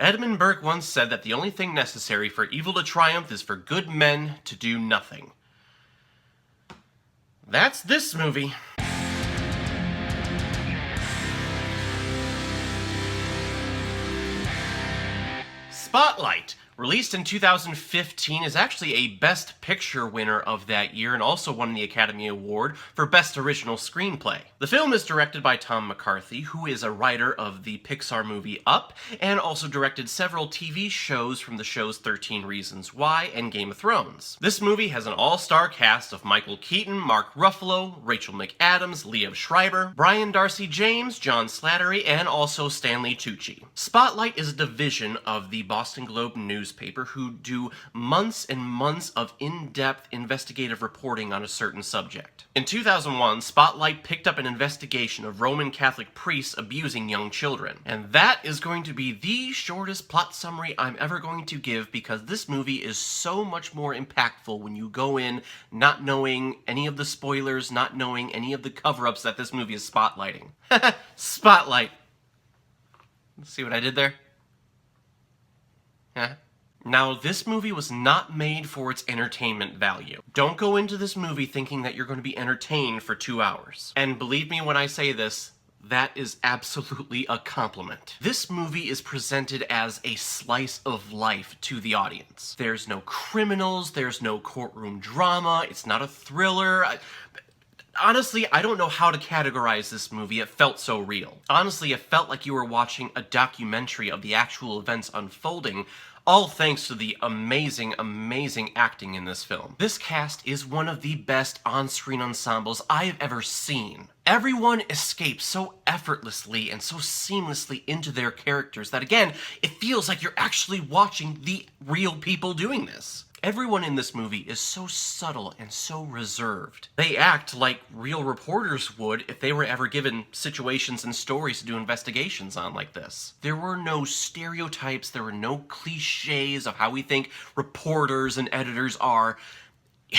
Edmund Burke once said that the only thing necessary for evil to triumph is for good men to do nothing. That's this movie. Spotlight, released in 2015, is actually a Best Picture winner of that year and also won the Academy Award for Best Original Screenplay. The film is directed by Tom McCarthy, who is a writer of the Pixar movie Up, and also directed several TV shows from the shows 13 Reasons Why and Game of Thrones. This movie has an all-star cast of Michael Keaton, Mark Ruffalo, Rachel McAdams, Liev Schreiber, Brian Darcy James, John Slattery, and also Stanley Tucci. Spotlight is a division of the Boston Globe newspaper who do months and months of in-depth investigative reporting on a certain subject. In 2001, Spotlight picked up an investigation of Roman Catholic priests abusing young children. And that is going to be the shortest plot summary I'm ever going to give, because this movie is so much more impactful when you go in not knowing any of the spoilers, not knowing any of the cover-ups that this movie is spotlighting. Spotlight. See what I did there? Huh? Now, this movie was not made for its entertainment value. Don't go into this movie thinking that you're going to be entertained for 2 hours. And believe me when I say this, that is absolutely a compliment. This movie is presented as a slice of life to the audience. There's no criminals, there's no courtroom drama, it's not a thriller. Honestly, I don't know how to categorize this movie. It felt so real. Honestly, it felt like you were watching a documentary of the actual events unfolding, all thanks to the amazing, amazing acting in this film. This cast is one of the best on-screen ensembles I have ever seen. Everyone escapes so effortlessly and so seamlessly into their characters that, again, it feels like you're actually watching the real people doing this. Everyone in this movie is so subtle and so reserved. They act like real reporters would if they were ever given situations and stories to do investigations on like this. There were no stereotypes, there were no cliches of how we think reporters and editors are.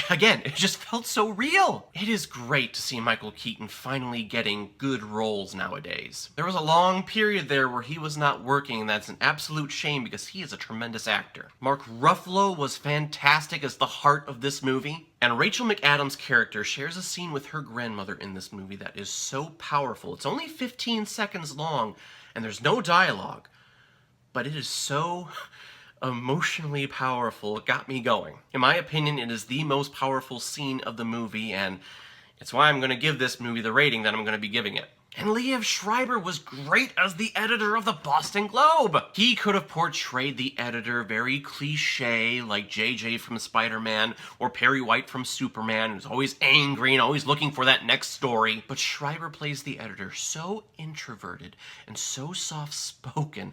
Again, it just felt so real. It is great to see Michael Keaton finally getting good roles nowadays. There was a long period there where he was not working, and that's an absolute shame because he is a tremendous actor. Mark Ruffalo was fantastic as the heart of this movie, and Rachel McAdams' character shares a scene with her grandmother in this movie that is so powerful. It's only 15 seconds long, and there's no dialogue, but it is so emotionally powerful. It got me going. In my opinion, it is the most powerful scene of the movie, and it's why I'm going to give this movie the rating that I'm going to be giving it. And Liev Schreiber was great as the editor of the Boston Globe. He could have portrayed the editor very cliche, like JJ from Spider-Man or Perry White from Superman, who's always angry and always looking for that next story. But Schreiber plays the editor so introverted and so soft-spoken.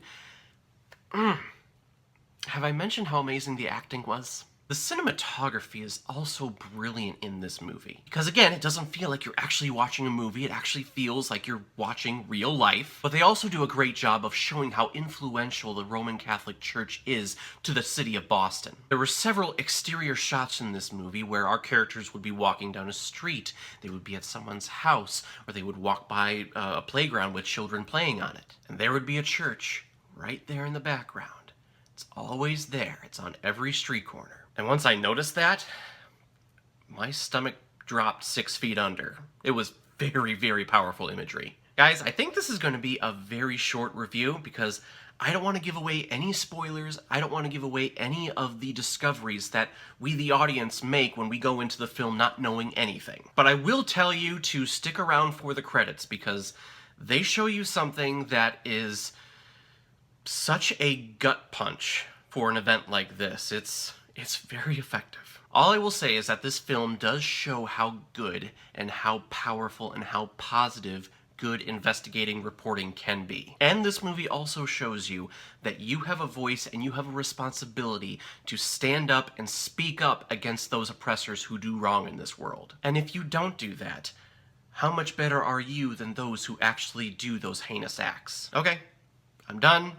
Have I mentioned how amazing the acting was? The cinematography is also brilliant in this movie. Because again, it doesn't feel like you're actually watching a movie, it actually feels like you're watching real life. But they also do a great job of showing how influential the Roman Catholic Church is to the city of Boston. There were several exterior shots in this movie where our characters would be walking down a street, they would be at someone's house, or they would walk by a playground with children playing on it. And there would be a church right there in the background. It's always there. It's on every street corner. And once I noticed that, my stomach dropped 6 feet under. It was very, very powerful imagery. Guys, I think this is going to be a very short review because I don't want to give away any spoilers. I don't want to give away any of the discoveries that we, the audience, make when we go into the film not knowing anything. But I will tell you to stick around for the credits because they show you something that is such a gut punch for an event like this. It's very effective. All I will say is that this film does show how good and how powerful and how positive good investigating reporting can be. And this movie also shows you that you have a voice and you have a responsibility to stand up and speak up against those oppressors who do wrong in this world. And if you don't do that, how much better are you than those who actually do those heinous acts? Okay, I'm done.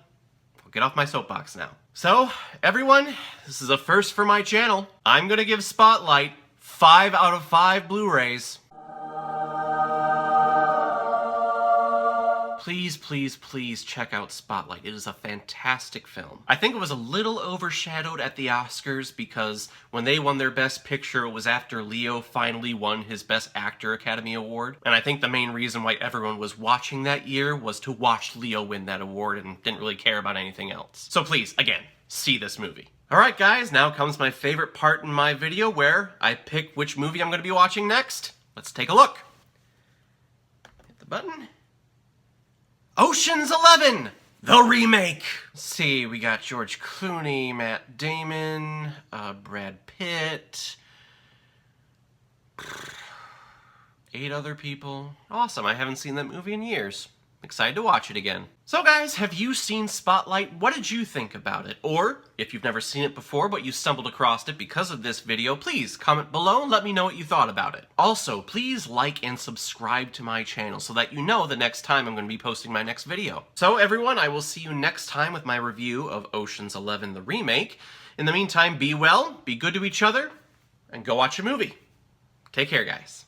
I'll get off my soapbox now. So, everyone, this is a first for my channel. I'm gonna give Spotlight 5 out of 5 Blu-rays. Please, please, please check out Spotlight. It is a fantastic film. I think it was a little overshadowed at the Oscars because when they won their Best Picture, it was after Leo finally won his Best Actor Academy Award. And I think the main reason why everyone was watching that year was to watch Leo win that award and didn't really care about anything else. So please, again, see this movie. Alright guys, now comes my favorite part in my video where I pick which movie I'm going to be watching next. Let's take a look. Hit the button. Ocean's 11, the remake. Let's see, we got George Clooney, Matt Damon, Brad Pitt, 8 other people. Awesome, I haven't seen that movie in years. Excited to watch it again. So guys, have you seen Spotlight? What did you think about it? Or, if you've never seen it before but you stumbled across it because of this video, please comment below and let me know what you thought about it. Also, please like and subscribe to my channel so that you know the next time I'm going to be posting my next video. So everyone, I will see you next time with my review of Ocean's 11, the remake. In the meantime, be well, be good to each other, and go watch a movie. Take care, guys.